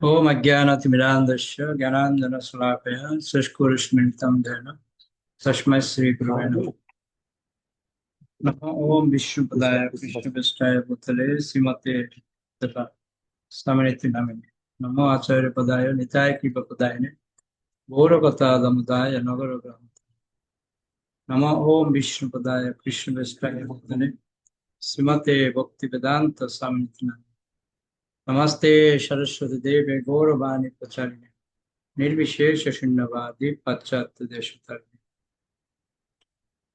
ओम अज्ञानतिमिरान्धस्य ज्ञानाञ्जनशलाकया चक्षुरुन्मिलितं येन तस्मै श्रीगुरवे नमः। नमो ओम विष्णुपदाय कृष्णपृष्ठाय भूतले श्रीमते तथा समृति नामिने नमो आचार्यपदाय निताय कृपपदायिने गौरकथादमुदाय नगरग्राम नमो ओम विष्णुपदाय कृष्णपृष्ठाय भूतले श्रीमते भक्तिवेदांत समृति नामिने नमस्ते सरस्वती देवे गौरवाणी प्रचारिणे निर्विशेष शून्यवादी पाश्चात्य देशतारिणे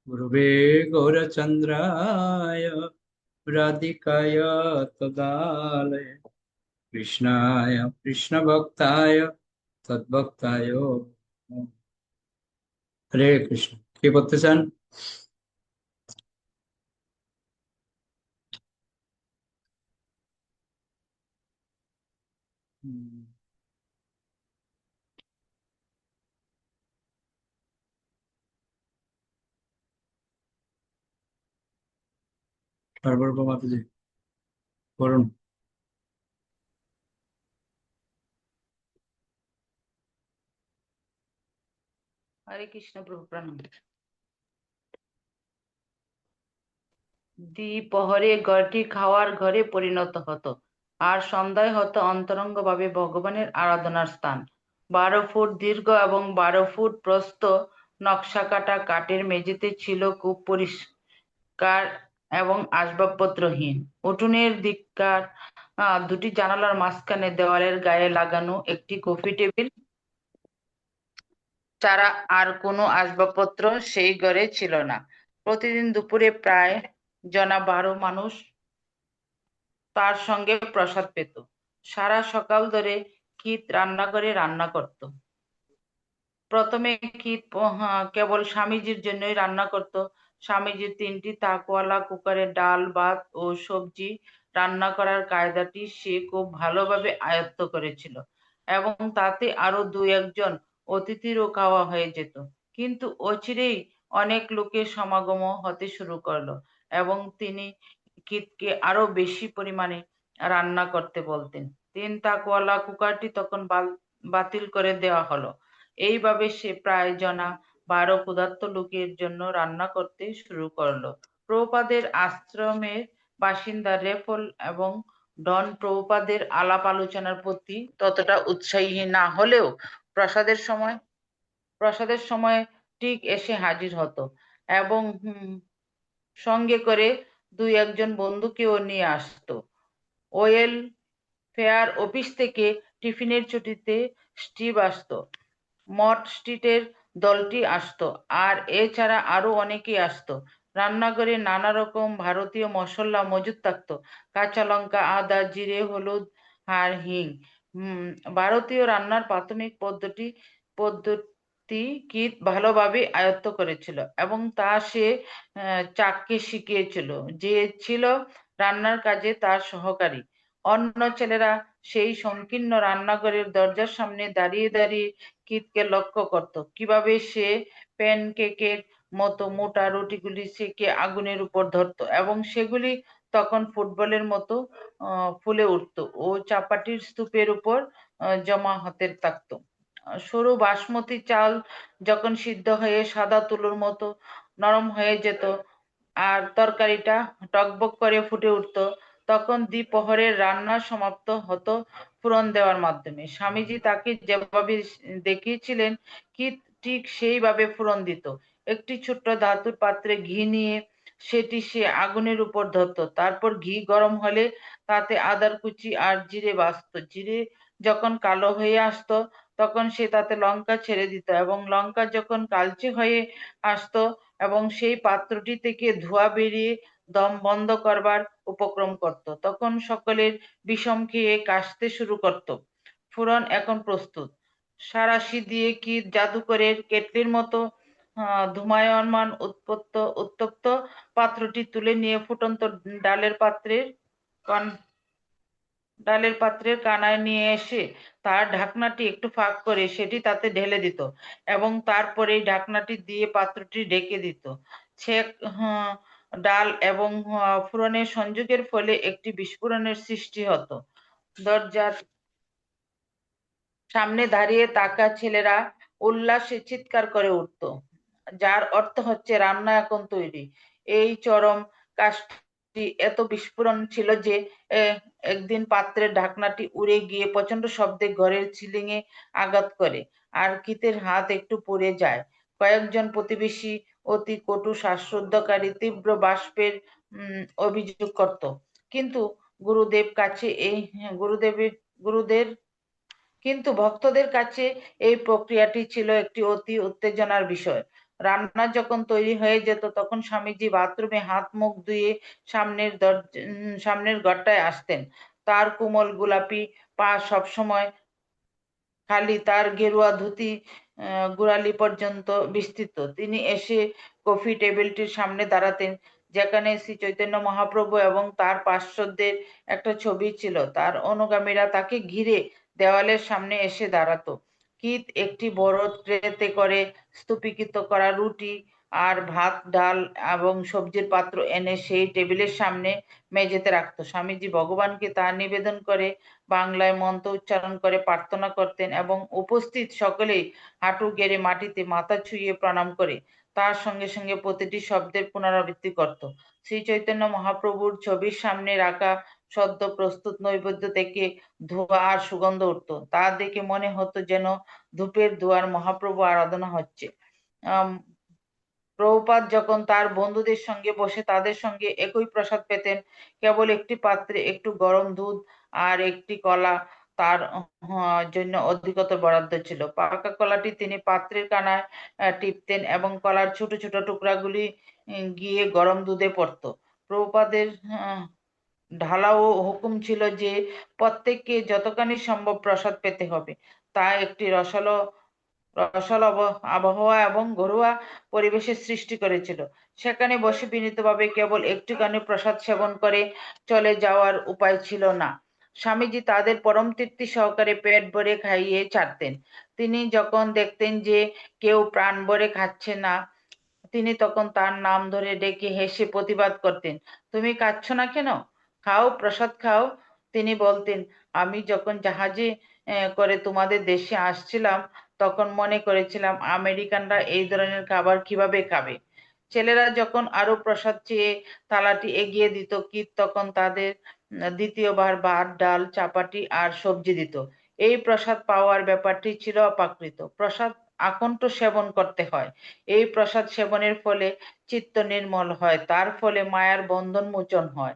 गुरुवे गौरचन्द्राय राधिकाय तदालय कृष्णाय कृष्णभक्ताय तद्भक्ताय हरे कृष्ण কি করতেছেন? সর্বপ্রথম আপনি করুন। হরে কৃষ্ণ প্রভু প্রণাম। দ্বিপ্রহরে ঘরটি খাওয়ার ঘরে পরিণত হতো, আর সন্ধ্যায় হতো অন্তরঙ্গভাবে ভগবানের আরাধনার স্থান। 12 ফুট দীর্ঘ এবং 12 ফুট প্রস্থ নকশাকাটা কাঠের মেঝেতে ছিল খুব পরিষ্কার এবং আসবাবপত্রহীন। উঠোনের দিককার দুটি জানালার মাঝখানে দেওয়ালের গায়ে লাগানো একটি কফি টেবিল ছাড়া আর কোনো আসবাবপত্র সেই ঘরে ছিল না। প্রতিদিন দুপুরে প্রায় জনা 12 মানুষ তার সঙ্গে প্রসাদ পেত। সারা সকাল ধরে কিত রান্নাঘরে রান্না করত। প্রথমে কিত কেবল স্বামীজির জন্যই রান্না করত। স্বামীজির 3টি তাকওয়ালা কুকারে ডাল, ভাত ও সবজি রান্না করার কায়দাটি সে খুব ভালোভাবে আয়ত্ত করেছিল, এবং তাতে আরো 2-1 জন অতিথিরও খাওয়া হয়ে যেত। কিন্তু অচিরেই অনেক লোকের সমাগম হতে শুরু করলো, এবং তিনি কিতকে আরো বেশি পরিমাণে রান্না করতে বলতেন। 3 তাকওয়ালা কুকারটি তখন বাতিল করে দেওয়া হলো। এইভাবে সে প্রায় জনা 12 ক্ষুধার্ত লোকের জন্য রান্না করতে শুরু করলো। প্রভুপাদের আশ্রমের বাসিন্দা রেফল এবং ডন প্রভুপাদের আলাপ আলোচনার প্রতি ততটা উৎসাহী না হলেও প্রসাদের সময় ঠিক এসে হাজির হতো, এবং সঙ্গে করে 2-1 জন বন্ধুকেও নিয়ে আসতো। ওয়েল ফেয়ার অফিস থেকে টিফিনের ছুটিতে স্টিভ আসতো, মঠ স্ট্রিটের দলটি আসতো, আর এছাড়া আরো অনেকেই আসতো। রান্নাঘরে নানা রকম ভারতীয় মশলা মজুদ থাকতো, কাঁচা লঙ্কা, আদা, জিরে, হলুদ আর হিং। ভারতীয় রান্নার প্রাথমিক পদ্ধতি কিত ভালোভাবে আয়ত্ত করেছিল, এবং তা সে চাককে শিখিয়েছিল, যে ছিল রান্নার কাজে তার সহকারী। অন্য ছেলেরা সেই সংকীর্ণ রান্নাঘরের দরজার সামনে দাঁড়িয়ে দাঁড়িয়ে কিতকে লক্ষ্য করত, কিভাবে সে প্যানকেকের মতো মোটা রুটিগুলি সেকে আগুনের উপর ধরতো, এবং সেগুলি তখন ফুটবলের মতো ফুলে উঠতো ও চাপাটির স্তূপের উপর জমা হতে থাকতো। সরু বাসমতি চাল যখন সিদ্ধ হয়ে সাদা তুলোর মতো নরম হয়ে যেত আর তরকারিটা টকবক করে ফুটে উঠতো, তখন দ্বিপ্রহরের রান্না সমাপ্ত হতো ফোড়ন দেওয়ার মাধ্যমে। স্বামীজি তাকে যেভাবে দেখিয়েছিলেন কি ঠিক সেইভাবে ফোড়ন দিত। একটি ছোট্ট ধাতুর পাত্রে ঘি নিয়ে সেটি সে আগুনের উপর ধরতো। তারপর ঘি গরম হলে তাতে আদার কুচি আর জিরে ভাজতো। জিরে যখন কালো হয়ে আসতো তখন সে তাতে লঙ্কা ছেড়ে দিত, এবং লঙ্কা যখন কালচে হয়ে আসতো এবং সেই পাত্রটি থেকে ধোঁয়া বেরিয়ে দম বন্ধ করবার উপক্রম করত, তখন সকলের বিষম খেয়ে কাশতে শুরু করত। ফোড়ন এখন প্রস্তুত। সাঁড়াশি দিয়ে কি জাদুকরের কেটলির মতো ধূমায়মান উত্তপ্ত পাত্রটি তুলে নিয়ে ফুটন্ত ডালের পাত্রের ডালের পাত্রের কানায় নিয়ে এসে তার ঢাকনাটি একটু ফাঁক করে সেটি তাতে ঢেলে দিত, এবং তারপরে ঢাকনাটি দিয়ে পাত্রটি ঢেকে দিত। ছেক ডাল এবং ফোড়নের সংযোগের ফলে একটি বিস্ফোরণের সৃষ্টি হতো। দরজার সামনে দাঁড়িয়ে থাকা ছেলেরা উল্লাসে চিৎকার করে উঠত, যার অর্থ হচ্ছে রান্না এখন তৈরি। এই চরম কাজটি এত বিস্ফোরণ ছিল যে আহ, একদিন পাত্রের ঢাকনাটি উড়ে গিয়ে প্রচন্ড শব্দে ঘরের সিলিংয়ে আঘাত করে, আর কিতের হাত একটু পুড়ে যায়। কয়েকজন প্রতিবেশী অতি কটু শ্বাসরুদ্ধকারী তীব্র বাষ্পের অভিযোগ করত, কিন্তু গুরুদেব কাছে এই গুরুদেবের গুরুদের কিন্তু ভক্তদের কাছে এই প্রক্রিয়াটি ছিল একটি অতি উত্তেজনার বিষয়। রান্না যখন তৈরি হয়ে যেত, তখন স্বামীজি বাথরুমে হাত মুখ ধুয়ে সামনের ঘরটায় আসতেন। তার কোমল গোলাপি পা সবসময় খালি, তার গেরুয়া ধুতি গোড়ালি পর্যন্ত বিস্তৃত। তিনি এসে কফি টেবিলটির সামনে দাঁড়াতেন, যেখানে শ্রী চৈতন্য মহাপ্রভু এবং তার পার্শ্বদের একটা ছবি ছিল। তার অনুগামীরা তাকে ঘিরে দেওয়ালের সামনে এসে দাঁড়াতো। কিত একটি বড় ট্রেতে করে স্তূপীকৃত করা রুটি আর ভাত, ডাল এবং সবজির পাত্র এনে সেই টেবিলের সামনে মেঝেতে রাখতো। স্বামীজি ভগবানকে তা নিবেদন করে বাংলায় মন্ত্র উচ্চারণ করে প্রার্থনা করতেন, এবং উপস্থিত সকলেই হাঁটু গেড়ে মাটিতে মাথা ছুঁয়ে প্রণাম করে তার সঙ্গে সঙ্গে প্রতিটি শব্দের পুনরাবৃত্তি করত। শ্রী চৈতন্য মহাপ্রভুর ছবির সামনে রাখা সদ্য প্রস্তুত নৈবেদ্য থেকে ধোঁয়া আর সুগন্ধ উঠত। তা দেখে মনে হতো যেন ধূপের ধোঁয়ার মহাপ্রভু আরাধনা হচ্ছে। আহ প্রভুপাদ যখন তার বন্ধুদের সঙ্গে বসে তাদের সঙ্গে একই প্রসাদ পেতেন, কেবল একটি পাত্রে একটু গরম দুধ আর একটি কলা তার জন্য অধিকতর বরাদ্দ ছিল। পাকা কলাটি তিনি পাত্রের কানায় টিপতেন, এবং কলার ছোট ছোট টুকরাগুলি গিয়ে গরম দুধে পড়তো। প্রভুপাদের ঢালাও হুকুম ছিল যে প্রত্যেককে যতখানি সম্ভব প্রসাদ পেতে হবে। তা একটি রসালো রসাল আবহাওয়া এবং ঘরোয়া পরিবেশের সৃষ্টি করেছিল। সেখানে বসে বিনীতভাবে কেবল একটুখানি প্রসাদ সেবন করে চলে যাওয়ার উপায় ছিল না। স্বামীজি তাদের পরম তৃপ্তি সহকারে পেট ভরে খাইয়ে ছাড়তেন। তিনি যখন দেখতেন যে কেউ প্রাণ ভরে খাচ্ছে না, তিনি তখন তার নাম ধরে ডেকে হেসে প্রতিবাদ করতেন, তুমি খাচ্ছ না কেন? খাও, প্রসাদ খাও। তিনি বলতেন, আমি যখন জাহাজে করে তোমাদের দেশে আসছিলাম, তখন মনে করেছিলাম আমেরিকানরা এই ধরনের খাবার কিভাবে খাবে। ছেলেরা যখন আরো প্রসাদ চেয়ে থালাটি এগিয়ে দিত, কিট তখন তাদের দ্বিতীয়বার ভাত, ডাল, চাপাটি আর সবজি দিত। এই প্রসাদ পাওয়ার ব্যাপারটি ছিল অপ্রাকৃত। প্রসাদ আকণ্ঠ সেবন করতে হয়। এই প্রসাদ সেবনের ফলে চিত্ত নির্মল হয়, তার ফলে মায়ার বন্ধন মোচন হয়।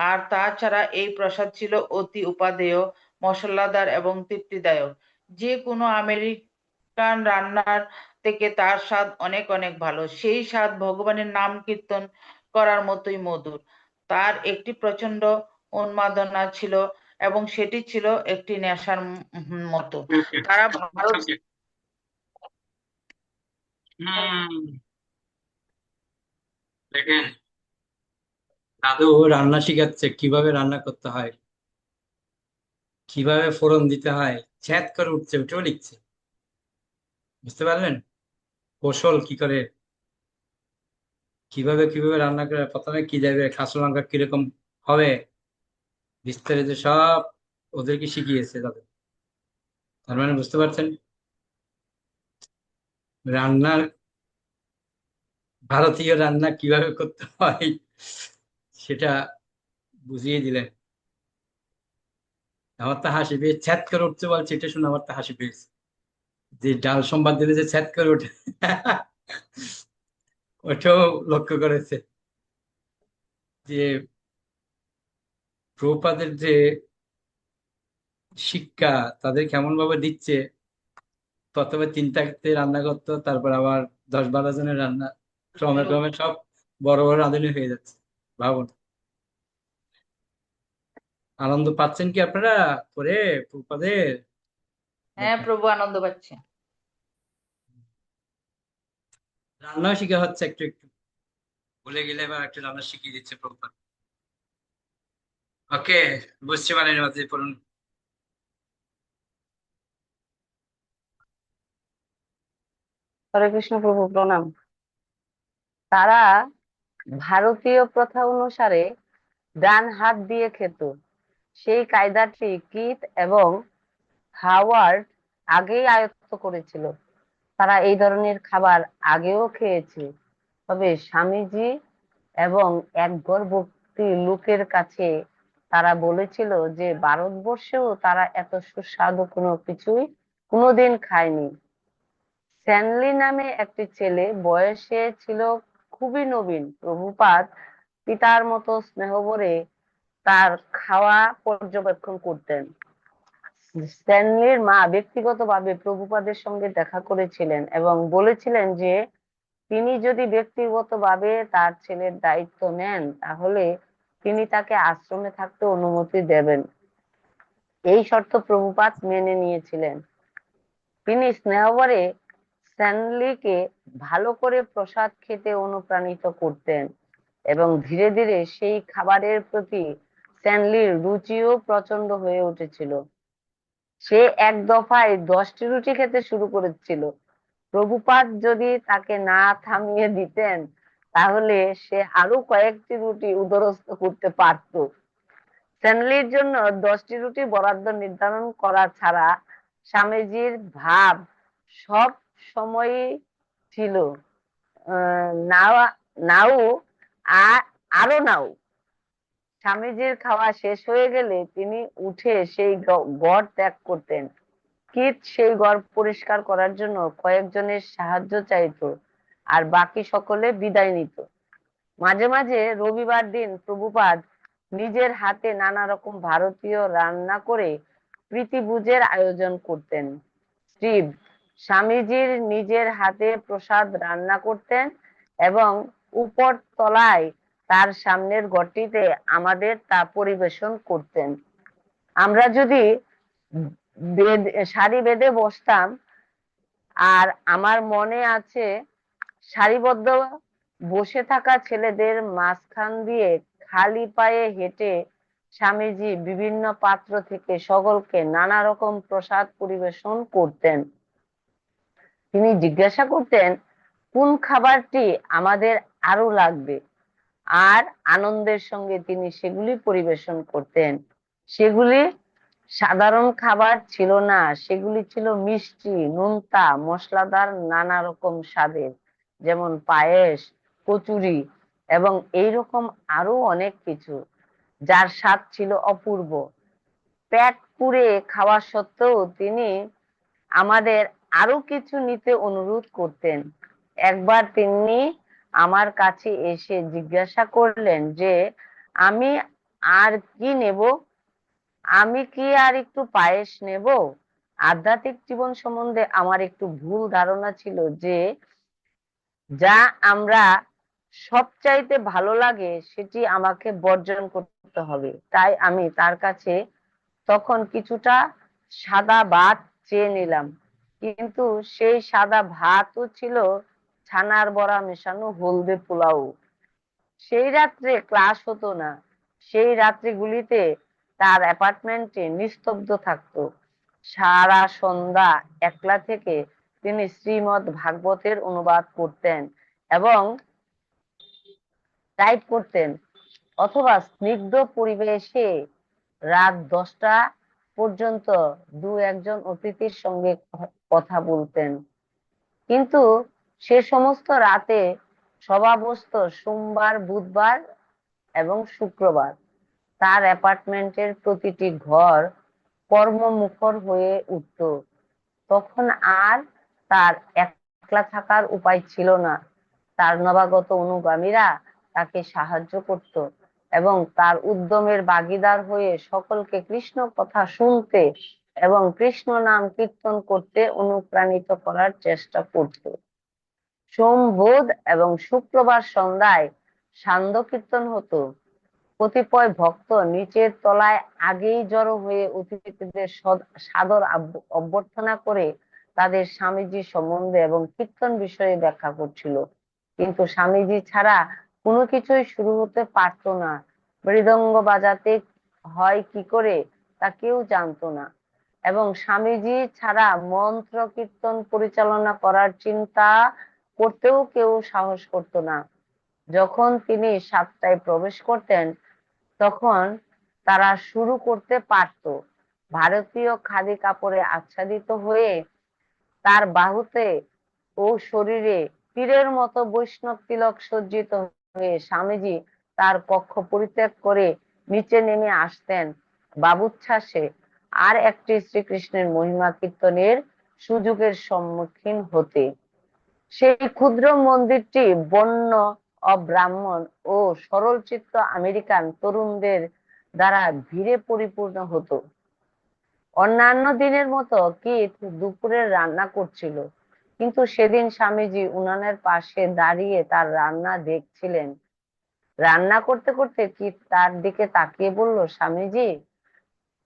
আর তাছাড়া এই প্রসাদ ছিল অতি উপাদেয়, মশলাদার এবং তৃপ্তিদায়ক। যে কোনো আমেরিকান রান্নার থেকে তার স্বাদ অনেক অনেক ভালো। সেই স্বাদ ভগবানের নাম কীর্তন করার মতোই মধুর। তার একটি প্রচন্ড উন্মাদনা ছিল, এবং সেটি ছিল একটি নেশার মতো। তারা ভারত দেখেন, দাদু রান্না শিখাচ্ছে কিভাবে রান্না করতে হয়, কিভাবে ফোড়ন দিতে হয়। ছ্যাদ করে উঠছে, উঠেও লিখছে। বুঝতে পারলেন কৌশল কি করে, কিভাবে কিভাবে রান্না করে, প্রথমে কি যাবে, কাঁচা লঙ্কা কিরকম হবে, বিস্তারিত সব ওদেরকে শিখিয়েছে তাদের। তার মানে বুঝতে পারছেন রান্নার, ভারতীয় রান্না কিভাবে করতে হয় সেটা বুঝিয়ে দিলেন। আমার তো হাসি পেয়ে ছ্যাদ করে উঠতে বলছে, এটা শুনে আমার তো হাসি পেয়েছে। যে ডাল সম্বাদ দিলে যে ছ্যাদ করে ওঠে ওটাও লক্ষ্য করেছে যে প্রভুপাদের যে শিক্ষা তাদের কেমন ভাবে দিচ্ছে। প্রথমে তিনটাতে রান্না করতো, তারপর আবার 10-12 জনের রান্না, ক্রমে ক্রমে সব বড় বড় রাঁধুনি হয়ে যাচ্ছে। ভাবুন, আনন্দ পাচ্ছেন কি আপনারা করে প্রভুপাদের? হ্যাঁ, দেখেন, প্রভু আনন্দ পাচ্ছে। রান্নাও শিখা হচ্ছে একটু একটু। ভুলে গেলে এবার একটু রান্না শিখিয়ে দিচ্ছে প্রভুপাদ। ওকে, বুঝছি মানে মাঝে পড়ুন। হরে কৃষ্ণ প্রভু প্রণাম। তারা ভারতীয় প্রথা অনুসারে ডান হাত দিয়ে খেত। সেই কায়দাটি কিথ এবং হাওয়ার্ড আগেই আয়ত্ত করেছিল। তারা এই ধরনের খাবার আগেও খেয়েছে। তবে স্বামীজি এবং এক গর্ভবতী লোকের কাছে তারা বলেছিল যে ভারতবর্ষেও তারা এত সুস্বাদু কোনো কিছুই কোনোদিন খায়নি। স্ট্যানলি নামে একটি ছেলে, বয়সে ছিল খুবই নবীন। প্রভুপাদ পিতার মতো স্নেহ ভরে তার খাওয়া পর্যবেক্ষণ করতেন। স্ট্যানলির মা ব্যক্তিগতভাবে প্রভুপাদের সঙ্গে দেখা করেছিলেন এবং বলেছিলেন যে তিনি যদি ব্যক্তিগতভাবে তার ছেলের দায়িত্ব নেন তাহলে তিনি তাকে আশ্রমে থাকতে অনুমতি দেবেন। এই শর্ত প্রভুপাদ মেনে নিয়েছিলেন। তিনি স্নেহভরে স্ট্যানলিকে ভালো করে প্রসাদ খেতে অনুপ্রাণিত করতেন এবং ধীরে ধীরে সেই খাবারের প্রতি স্ট্যানলির রুচিও প্রচন্ড হয়ে উঠেছিল। সে এক দফায় 10টি রুটি খেতে শুরু করেছিল। প্রভুপাদ যদি তাকে না থামিয়ে দিতেন তাহলে সে আরো কয়েকটি রুটি উদরস্থ করতে পারত। স্ট্যানলির জন্য 10টি রুটি বরাদ্দ নির্ধারণ করা ছাড়া স্বামীজির ভাব সব সময়ই ছিল নাও নাও আরো নাও। স্বামীজির খাওয়া শেষ হয়ে গেলে তিনি উঠে সেই ঘর ত্যাগ করতেন। কিট সেই ঘর পরিষ্কার করার জন্য কয়েকজনের সাহায্য চাইতো আর বাকি সকলে বিদায় নিত। মাঝে মাঝে রবিবার দিন প্রভুপাদ নিজের হাতে নানা রকম ভারতীয় রান্না করে প্রীতিভোজের আয়োজন করতেন। স্টিভ স্বামীজির নিজের হাতে প্রসাদ রান্না করতেন এবং উপর তলায় তার সামনের ঘরটিতে আমাদের তা পরিবেশন করতেন। আমরা যদি সারি বেঁধে বসতাম, আর আমার মনে আছে সারিবদ্ধ বসে থাকা ছেলেদের মাঝখান দিয়ে খালি পায়ে হেঁটে স্বামীজি বিভিন্ন পাত্র থেকে সকলকে নানা রকম প্রসাদ পরিবেশন করতেন। তিনি জিজ্ঞাসা করতেন কোন খাবারটি আমাদের আরো লাগবে, আর আনন্দের সঙ্গে তিনি সেগুলি পরিবেশন করতেন। সেগুলি সাধারণ খাবার ছিল না, সেগুলি ছিল মিষ্টি, নোনতা, মশলাদার, নানা রকম স্বাদের, যেমন পায়েস, কচুরি এবং এইরকম আরো অনেক কিছু, যার স্বাদ ছিল অপূর্ব। পেট পুড়ে খাওয়া সত্ত্বেও তিনি আমাদের আরো কিছু নিতে অনুরোধ করতেন। একবার তিনি আমার কাছে এসে জিজ্ঞাসা করলেন যে আমি আর কি নেব, আমি কি আর একটু পায়েস নেব? আধ্যাত্মিক জীবন সম্বন্ধে আমার একটু ভুল ধারণা ছিল যে যা আমরা সবচাইতে ভালো লাগে সেটি আমাকে বর্জন করতে হবে। তাই আমি তার কাছে তখন কিছুটা সাদা ভাত চেয়ে নিলাম, কিন্তু সেই সাদা ভাতও ছিল ছানার বড়া মেশানো হলদে পোলাও। সেই রাত্রে ক্লাস হতো না। সেই রাত্রিগুলিতে তার অ্যাপার্টমেন্টে নিস্তব্ধ থাকতো। সারা সন্ধ্যা একলা থেকে তিনি শ্রীমদ্ ভাগবতের অনুবাদ করতেন এবং টাইপ করতেন, অথবা স্নিগ্ধ পরিবেশে রাত 10টা পর্যন্ত দু একজন অতিথির সঙ্গে কথা বলতেন। কিন্তু সে সমস্ত রাতে সভা বসত সোমবার, বুধবার এবং শুক্রবার। তার অ্যাপার্টমেন্টের প্রতিটি ঘর কর্মমুখর হয়ে উঠত। তখন আর তার একলা থাকার উপায় ছিল না। তার নবাগত অনুগামীরা তাকে সাহায্য করত এবং তার উদ্যমের ভাগীদার হয়ে সকলকে কৃষ্ণ কথা শুনতে এবং কৃষ্ণ নাম কীর্তন করতে অনুপ্রাণিত করার চেষ্টা করত। সোম, বুধ এবং শুক্রবার সন্ধ্যায় সান্ধ্য কীর্তন হতো। কতিপয় ভক্ত নিচের তলায় আগেই জড়ো হয়ে অতিথিদের সাদর অভ্যর্থনা করে তাদের স্বামীজি সম্বন্ধে এবং কীর্তন বিষয়ে ব্যাখ্যা করছিল। কিন্তু স্বামীজি ছাড়া কোনো কিছুই শুরু হতে পারত না। মৃদঙ্গ বাজাতে হয় কি করে তা কেউ জানতো না এবং স্বামীজি ছাড়া মন্ত্র কীর্তন পরিচালনা করার চিন্তা করতেও কেউ সাহস করতো না। যখন তিনি 7টায় প্রবেশ করতেন তখন তারা শুরু করতে পারত। ভারতীয় খাদি কাপড়ে আচ্ছাদিত হয়ে তার বাহুতে ও শরীরে তীরের মতো বৈষ্ণব তিলক সজ্জিত হয়ে স্বামীজি তার কক্ষ পরিত্যাগ করে নিচে নেমে আসতেন বাবুচ্ছ্বাসে আর একটি শ্রীকৃষ্ণের মহিমা কীর্তনের সুযোগের সম্মুখীন হতে। সেই ক্ষুদ্র মন্দিরটি বন্য অব্রাহ্মণ ও সরলচিত্ত আমেরিকান তরুণদের দ্বারা ভিড়ে পরিপূর্ণ হতো। অন্যান্য দিনের মতো কিথ দুপুরের রান্না করছিল, কিন্তু সেদিন স্বামীজি উনানের পাশে দাঁড়িয়ে তার রান্না দেখছিলেন। রান্না করতে করতে কিথ তার দিকে তাকিয়ে বলল, স্বামীজি,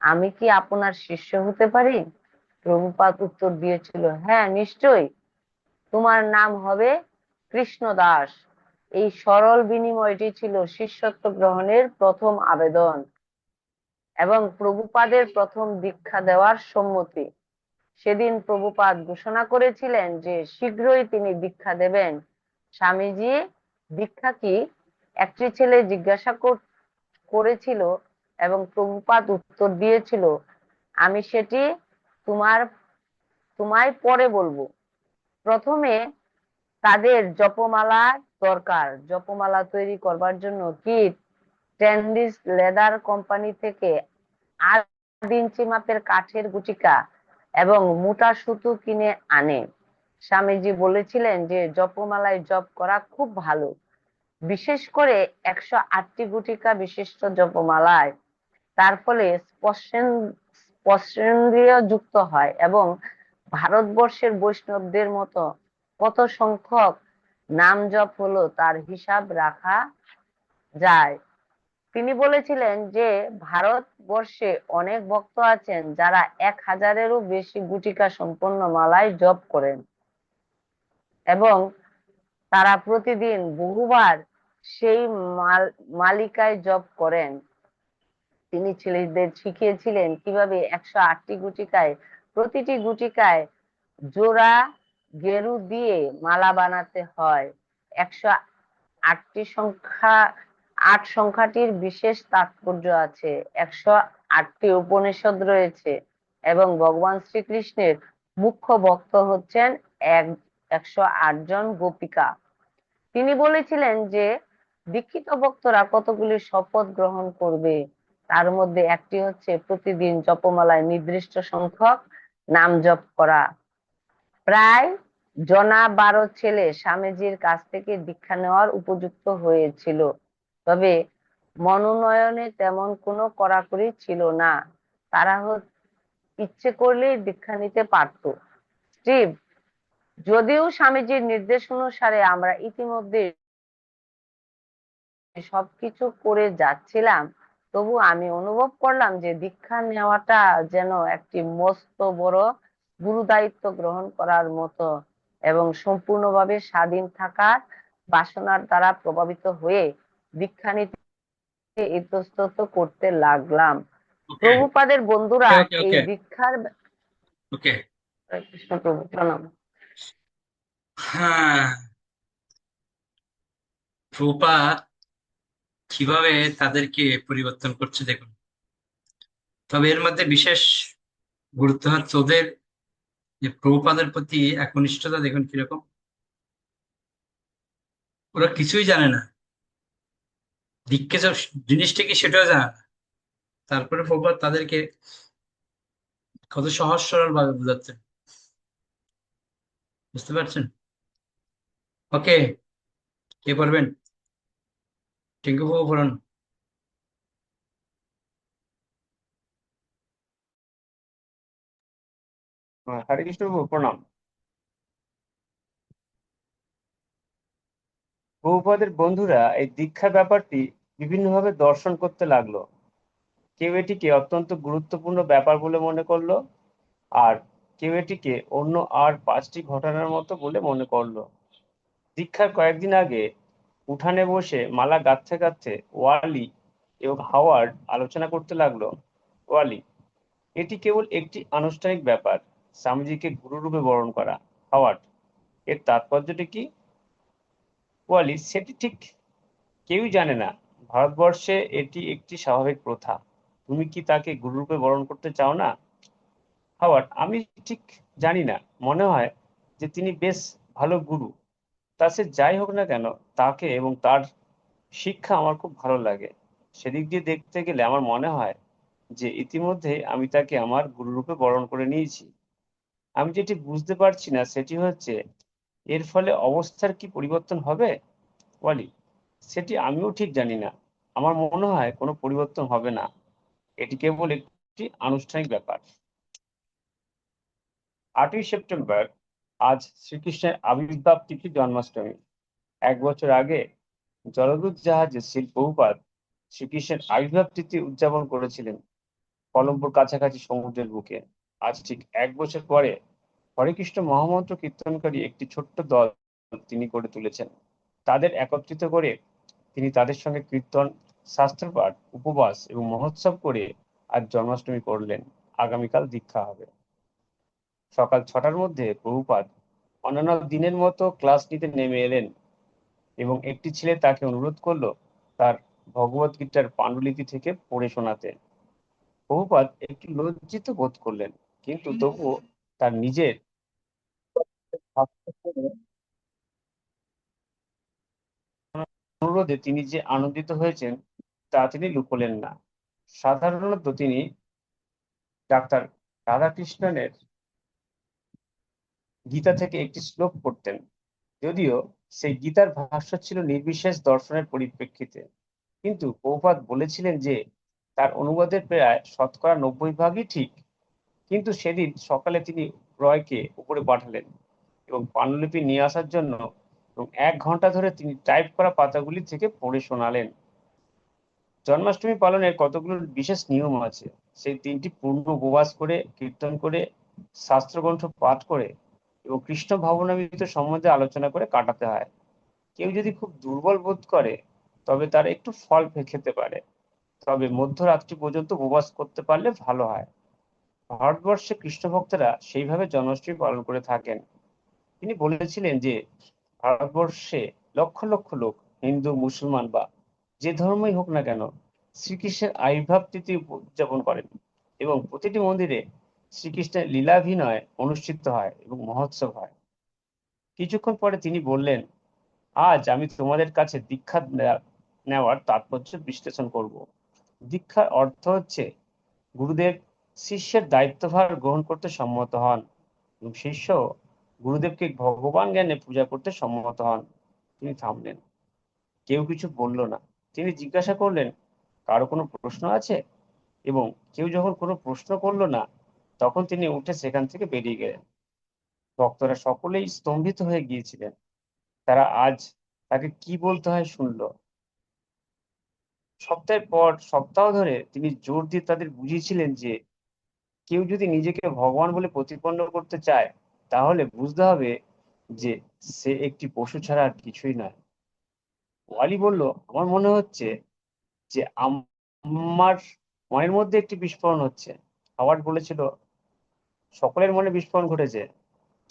আমি কি আপনার শিষ্য হতে পারি? প্রভুপাদ উত্তর দিয়েছিল, হ্যাঁ নিশ্চয়ই, তোমার নাম হবে কৃষ্ণদাস। এই সরল বিনিময়টি ছিল শিষ্যত্ব গ্রহণের প্রথম আবেদন এবং প্রভুপাদের প্রথম দীক্ষা দেওয়ার সম্মতি। সেদিন প্রভুপাদ ঘোষণা করেছিলেন যে শীঘ্রই তিনি দীক্ষা দেবেন। স্বামীজি দীক্ষা কি, একটি ছেলে জিজ্ঞাসা করেছিল এবং প্রভুপাদ উত্তর দিয়েছিল, আমি সেটি তোমায় পরে বলবো। প্রথমে তাদের জপমালা দরকার। জপমালা তৈরি করবার জন্য কিট ট্যান্ডিস লেদার কোম্পানি থেকে 8 ইঞ্চি মাপের কাঠের গুটিকা এবং মোটা সুতো কিনে আনে। স্বামীজি বলেছিলেন যে জপমালায় জপ করা খুব ভালো, বিশেষ করে 108টি গুটিকা বিশিষ্ট জপমালায়। তার ফলে স্পর্শেন্দ্রিয় যুক্ত হয় এবং ভারতবর্ষের বৈষ্ণবদের মতো কত সংখ্যক নাম জপ হলো তার হিসাব রাখা যায়। তিনি বলেছিলেন যে ভারতবর্ষে অনেক ভক্ত আছেন যারা 1000-এরও বেশি গুটিকা সম্পন্ন মালায় জপ করেন এবং তারা প্রতিদিন বহুবার সেই মালিকায় জপ করেন। তিনি ছেলেদের শিখিয়েছিলেন কিভাবে 108টি গুটিকায় প্রতিটি গুটিকায় জোড়া গেরু দিয়ে মালা বানাতে হয়। 108টি সংখ্যা, 8 সংখ্যাটির বিশেষ তাৎপর্য আছে। 108টি উপনিষদ রয়েছে এবং ভগবান শ্রীকৃষ্ণের মুখ্য ভক্ত হচ্ছেন 108 জন গোপিকা। তিনি বলেছিলেন যে দীক্ষিত ভক্তরা কতগুলি শপথ গ্রহণ করবে, তার মধ্যে একটি হচ্ছে প্রতিদিন জপমালায় নির্দিষ্ট সংখ্যক নাম জপ করা। প্রায় জনা 12 ছেলে স্বামীজির কাছ থেকে দীক্ষা নেওয়ার উপযুক্ত হয়েছিল, তবে মনোনয়নে তেমন কোনো কড়াকড়ি ছিল না। তারা ইচ্ছে করলেই দীক্ষা নিতে পারত। স্টিভ, যদিও স্বামীজির নির্দেশ অনুসারে আমরা ইতিমধ্যে সবকিছু করে যাচ্ছিলাম, তবু আমি অনুভব করলাম যে দীক্ষা নেওয়াটা যেন একটি মস্ত বড় গুরুদায়িত্ব গ্রহণ করার মতো এবং সম্পূর্ণভাবে স্বাধীন থাকার বাসনার দ্বারা প্রভাবিত হয়ে দীক্ষা নিতে ইতস্তত করতে লাগলাম। ওকে প্রভুপাদের বন্ধুরা ওকে এই ওকে দীক্ষার ওকে কৃষ্ণ প্রভু প্রণাম। হ্যাঁ, রূপা কিভাবে তাদেরকে পরিবর্তন করছে দেখুন। তবে এর মধ্যে বিশেষ গুরুত্ব হচ্ছে ওদের যে প্রভুপাদের প্রতি একনিষ্ঠতা দেখুন কিরকম। ওরা কিছুই জানে না, দীক্ষা জিনিসটা কি সেটাও জানে না, তারপরে প্রভুপাদ তাদেরকে কত সহজ সরল ভাবে বোঝাচ্ছেন, বুঝতে পারছেন? ওকে, কে পারবেন? টিঙ্কু বাবু বলুন। হরে কৃষ্ণ প্রভু, প্রণাম। প্রভুপাদের বন্ধুরা এই দীক্ষার ব্যাপারটি বিভিন্নভাবে দর্শন করতে লাগলো। কেউ এটিকে অত্যন্ত গুরুত্বপূর্ণ ব্যাপার বলে মনে করলো, আর কেউ এটিকে অন্য আর 5টি ঘটনার মতো বলে মনে করলো। দীক্ষার কয়েকদিন আগে উঠানে বসে মালা গাঁথতে গাঁথতে ওয়ালি এবং হাওয়ার্ড আলোচনা করতে লাগলো। ওয়ালি, এটি কেবল একটি আনুষ্ঠানিক ব্যাপার, স্বামীজিকে গুরুরূপে বরণ করা। হাওয়ার্ড, এর তাৎপর্যটি কি? ওয়ালি, সেটি ঠিক কেউই জানে না। ভারতবর্ষে এটি একটি স্বাভাবিক প্রথা। তুমি কি তাকে গুরুরূপে বরণ করতে চাও না? হাওয়ার্ড: আমি ঠিক জানি না, মনে হয় যে তিনি বেশ ভালো গুরু। তা সে যাই হোক না কেন, তাকে এবং তার শিক্ষা আমার খুব ভালো লাগে। সেদিক দিয়ে দেখতে গেলে আমার মনে হয় যে ইতিমধ্যে আমি তাকে আমার গুরুরূপে বরণ করে নিয়েছি। আমি যেটি বুঝতে পারছি না সেটি হচ্ছে, এর ফলে অবস্থার কি পরিবর্তন হবে? ওয়ালি: সেটি আমিও ঠিক জানি না। আমার মনে হয় কোনো পরিবর্তন হবে না। এটি কেবল একটি আনুষ্ঠানিক ব্যাপার। 8ই সেপ্টেম্বর আজ শ্রীকৃষ্ণের আবির্ভাব তিথি, জন্মাষ্টমী। 1 বছর আগে জলদূত জাহাজে শ্রীল প্রভুপাদ শ্রীকৃষ্ণের আবির্ভাব তিথি উদযাপন করেছিলেন কলম্বোর কাছাকাছি সমুদ্রের বুকে। আজ ঠিক 1 বছর পরে হরে কৃষ্ণ মহামন্ত্র কীর্তনকারী একটি ছোট্ট দল তিনি গড়ে তুলেছেন। তাদের একত্রিত করে তিনি তাদের সঙ্গে কীর্তন, শাস্ত্রপাঠ, উপবাস এবং মহোৎসব করে আজ জন্মাষ্টমী করলেন। আগামীকাল দীক্ষা হবে। সকাল 6টার মধ্যে প্রভুপাদ অন্যান্য দিনের মতো ক্লাস নিতে নেমে এলেন এবং একটি ছেলে তাকে অনুরোধ করলো তার ভগবদ্গীতার পাণ্ডুলিপি থেকে পড়ে শোনাতে। প্রভুপাদ একটু লজ্জিত বোধ করলেন, কিন্তু তবুও তার নিজের অনুরোধে তিনি যে আনন্দিত হয়েছেন তা তিনি লুকোলেন না। সাধারণত তিনি ডাক্তার রাধাকৃষ্ণনের গীতা থেকে একটি শ্লোক পড়তেন, যদিও সেই গীতার ভাষ্য ছিল নির্বিশেষ দর্শনের পরিপ্রেক্ষিতে। কিন্তু প্রভুপাদ বলেছিলেন যে তার অনুবাদের প্রায় শতকরা 90 ভাগই ঠিক। কিন্তু সেদিন সকালে তিনি রয়কে উপরে পাঠালেন এবং পাণ্ডুলিপি নিয়ে আসার জন্য, এবং 1 ঘন্টা ধরে তিনি টাইপ করা পাতাগুলি থেকে পড়ে শোনালেন। জন্মাষ্টমী পালনের কতগুলো বিশেষ নিয়ম আছে। সেই দিনটি পূর্ণ উপবাস করে, কীর্তন করে, শাস্ত্রগ্রন্থ পাঠ করে এবং কৃষ্ণ ভাবনামৃত সম্বন্ধে আলোচনা করে কাটাতে হয়। কেউ যদি খুব দুর্বল বোধ করে তবে তার একটু ফল খেতে পারে, তবে মধ্যরাত্রি পর্যন্ত উপবাস করতে পারলে ভালো হয়। ভারতবর্ষে কৃষ্ণ ভক্তরা সেইভাবে জন্মাষ্টমী পালন করে থাকেন। তিনি বলেছিলেন যে ভারতবর্ষে লক্ষ লক্ষ লোক, হিন্দু, মুসলমান বা যে ধর্মই হোক না কেন, শ্রীকৃষ্ণের আবির্ভাব তিথি উদযাপন করেন এবং প্রতিটি মন্দিরে শ্রীকৃষ্ণের লীলাভিনয় অনুষ্ঠিত হয় এবং মহোৎসব হয়। কিছুক্ষণ পরে তিনি বললেন, আজ আমি তোমাদের কাছে দীক্ষা নেওয়ার তাৎপর্য বিশ্লেষণ করব। দীক্ষার অর্থ হচ্ছে গুরুদেব শিষ্যের দায়িত্বভার গ্রহণ করতে সম্মত হন এবং শিষ্য গুরুদেবকে ভগবান জ্ঞানে পূজা করতে সম্মত হন। তিনি থামলেন। কেউ কিছু বলল না। তিনি জিজ্ঞাসা করলেন, কারো কোনো প্রশ্ন আছে? এবং কেউ যখন কোনো প্রশ্ন করলো না, তখন তিনি উঠে সেখান থেকে বেরিয়ে গেলেন। ভক্তরা সকলেই স্তম্ভিত হয়ে গিয়েছিলেন। তারা আজ তাকে কি বলতে হয় শুনলো। সপ্তাহের পর সপ্তাহ ধরে তিনি জোর দিয়ে তাদের বুঝিয়েছিলেন যে কেউ যদি নিজেকে ভগবান বলে প্রতিপন্ন করতে চায়, তাহলে বুঝতে হবে যে সে একটি পশু ছাড়া আর কিছুই নয়। ওয়ালি বলল, আমার মনে হচ্ছে যে আমার মনের মধ্যে একটি বিস্ফোরণ হচ্ছে। হাওয়ার্ড বলেছিল, সকলের মনে বিস্ফোরণ ঘটেছে।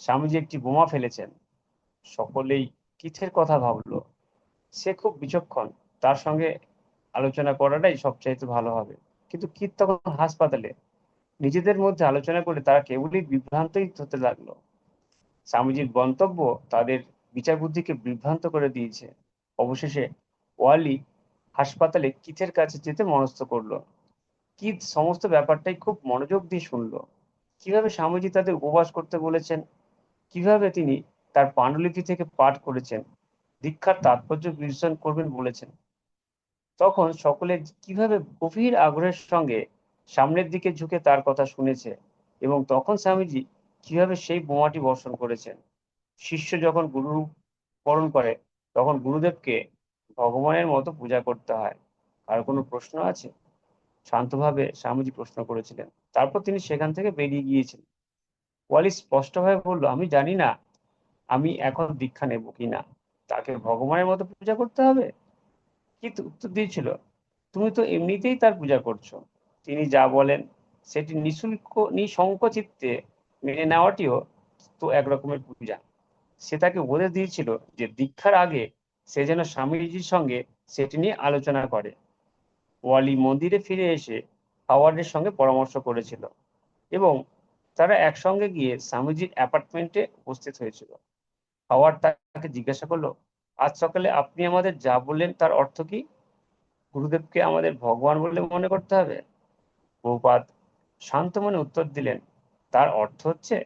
স্বামীজি একটি বোমা ফেলেছেন। সকলেই কিথের কথা ভাবলো। সে খুব বিচক্ষণ, তার সঙ্গে আলোচনা করাটাই সবচাইতে ভালো হবে। কিন্তু কিথ তখন হাসপাতালে। নিজেদের মধ্যে আলোচনা করে তারা কেবলই বিভ্রান্তই হতে লাগলো। স্বামীজির গন্তব্য তাদের বিচার বুদ্ধিকে বিভ্রান্ত করে দিয়েছে। অবশেষে ওয়ালি হাসপাতালে কিথের কাছে যেতে মনস্থ করলো। কিথ সমস্ত ব্যাপারটাই খুব মনোযোগ দিয়ে শুনলো। কিভাবে স্বামীজি তাদের উপবাস করতে বলেছেন, কিভাবে তিনি তার পাণ্ডুলিপি থেকে পাঠ করেছেন, দীক্ষার তাৎপর্য বিশ্লেষণ করবেন বলেছেন। তখন সকলে কিভাবে গভীর আগ্রহের সঙ্গে সামনের দিকে ঝুঁকে তার কথা শুনেছে, এবং তখন স্বামীজি কিভাবে সেই বোমাটি বর্ষণ করেছেন। শিষ্য যখন গুরু বরণ করে, তখন গুরুদেবকে ভগবানের মতো পূজা করতে হয়। আর কোনো প্রশ্ন আছে? শান্তভাবে স্বামীজি প্রশ্ন করেছিলেন। তারপর তিনি সেখান থেকে বেরিয়ে গিয়েছিলেন। ওয়ালি স্পষ্টভাবে বলল, আমি জানি না আমি এখন দীক্ষা নেব কিনা। তাকে ভগবানের মতো পূজা করতে হবে? কিন্তু উত্তর দিয়েছিল, তুমি তো এমনিতেই তার পূজা করছো। তিনি যা বলেন সেটি নিঃসংকোচিত্তে মেনে নেওয়াটিও তো একরকমের পূজা। সে তাকে উপদেশ দিয়েছিল যে দীক্ষার আগে সে যেন স্বামীজির সঙ্গে সেটি নিয়ে আলোচনা করে। ওয়ালি মন্দিরে ফিরে এসে হাওয়ার্ডের সঙ্গে পরামর্শ করেছিল এবং তারা একসঙ্গে গিয়ে স্বামীজির অ্যাপার্টমেন্টে উপস্থিত হয়েছিল। হাওয়ার্ড তাকে জিজ্ঞাসা করলো, আজ সকালে আপনি আমাদের যা বললেন তার অর্থ কি? গুরুদেবকে আমাদের ভগবান বলে মনে করতে হবে? প্রভুপাদ শান্ত মনে উত্তর দিলেন, তার অর্থ হচ্ছে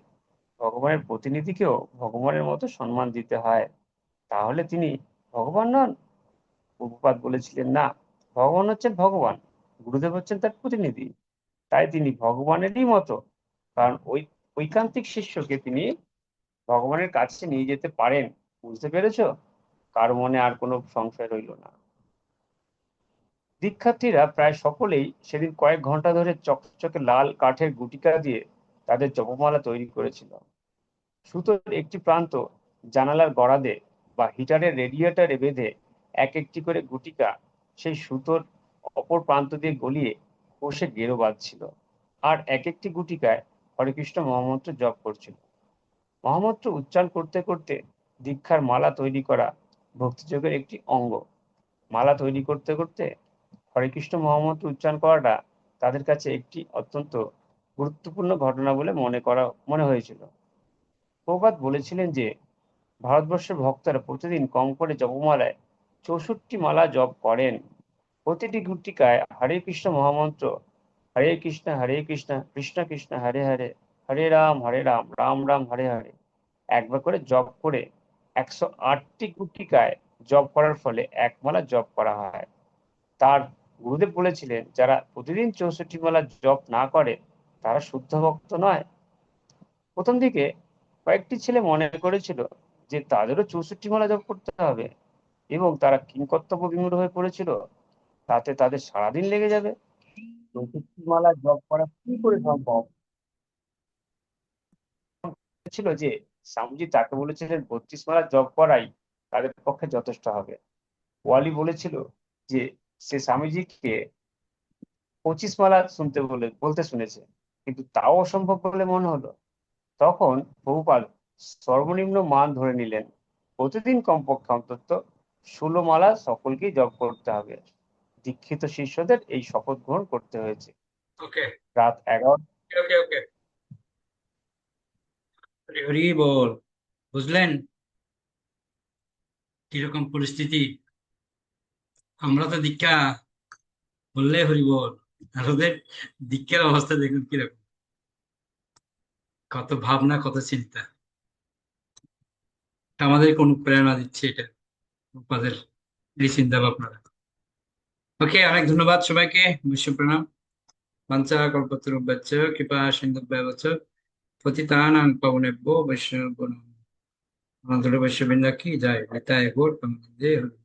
ভগবানের প্রতিনিধিকেও ভগবানের মতো সম্মান দিতে হয়। তাহলে তিনি ভগবান নন? প্রভুপাদ বলেছিলেন, না, ভগবান হচ্ছেন ভগবান, গুরুদেব হচ্ছেন তার প্রতিনিধি। তাই তিনি ভগবানেরই মতো, কারণ ওই ঐকান্তিক শিষ্যকে তিনি ভগবানের কাছে নিয়ে যেতে পারেন। বুঝতে পেরেছো? কার মনে আর কোনো সংশয় রইল না। দীক্ষার্থীরা প্রায় সকলেই সেদিন কয়েক ঘন্টা ধরে চকচকে লাল কাঠের গুটিকা দিয়ে তাদের জপমালা তৈরি করেছিল। সুতোর একটি প্রান্ত জানালার গরাদে বা হিটারের রেডিয়েটরে বেঁধে এক একটি করে গুটিকা সেই সুতোর অপর প্রান্ত দিয়ে গলিয়ে কোষে গেরো বাঁধছিল, আর এক একটি গুটিকায় হরে কৃষ্ণ মহামন্ত্র জপ করছিল। মহামন্ত্র উচ্চারণ করতে করতে দীক্ষার মালা তৈরি করা ভক্তিযোগের একটি অঙ্গ। মালা তৈরি করতে করতে হরে কৃষ্ণ মহামন্ত্র উচ্চারণ করাটা তাদের কাছে একটি অত্যন্ত গুরুত্বপূর্ণ ঘটনা বলে মনে হয়েছিল। প্রভুপাদ বলেছিলেন যে ভারতবর্ষের ভক্তরা প্রতিদিন কম করে জপমালায় 64 মালা জপ করেন। প্রতিটি গুটিকায় হরে কৃষ্ণ মহামন্ত্র, হরে কৃষ্ণ কৃষ্ণ কৃষ্ণ হরে হরে, হরে রাম রাম রাম হরে হরে একবার করে জপ করে 108টি গুটিকায় জপ করার ফলে এক মালা জপ করা হয়। তার গুরুদেব বলেছিলেন, যারা প্রতিদিন 64 মালা জপ না করে তারা শুদ্ধ ভক্ত নয়। প্রথম দিকে কয়েকটি ছেলে মনে করেছিল যে তাদেরও 64 মালা জপ করতে হবে এবং তারা কিংকর্তব্য বিমূঢ় হয়ে পড়েছিল, তাতে তাদের সারাদিন লেগে যাবে। 64 মালা জপ করা কি করে সম্ভব ছিল যে স্বামীজি তাকে বলেছিলেন 32 মালা জপ করাই তাদের পক্ষে যথেষ্ট হবে। ওয়ালি বলেছিল যে সে স্বামীজিকে 25 মালা বলতে শুনেছে, কিন্তু তাও অসম্ভব বলে মনে হলো। তখন প্রভুপাদ সর্বনিম্ন মান ধরে নিলেন, প্রতিদিন কমপক্ষে অন্তত 16 মালা সকলকেই জপ করতে হবে। দীক্ষিত শিষ্যদের এই শপথ গ্রহণ করতে হয়েছে। ওকে, রাত 11। ওকে, ওকে। হরি হরি বল। বুঝলেন কিরকম পরিস্থিতি? আমরা তো দীক্ষা বললে হরি বল, আর ওদের দীক্ষার অবস্থা দেখুন কিরকম, কত ভাবনা, কত চিন্তা। আমাদের কোন প্রেরণা দিচ্ছে এটা, আমাদের এই চিন্তা ভাবনা। ওকে, অনেক ধন্যবাদ সবাইকে। বিশ্ব প্রণাম। বাঞ্ছা কল্পতরুভ্যশ্চ কৃপা সিন্ধুভ্যেব চ পতিতানাং পাবনেভ্যো বৈষ্ণবেভ্যো নমঃ। আমাদের বৈষ্ণববৃন্দ কি যায়, নিতাই গৌর প্রেমানন্দে হরি।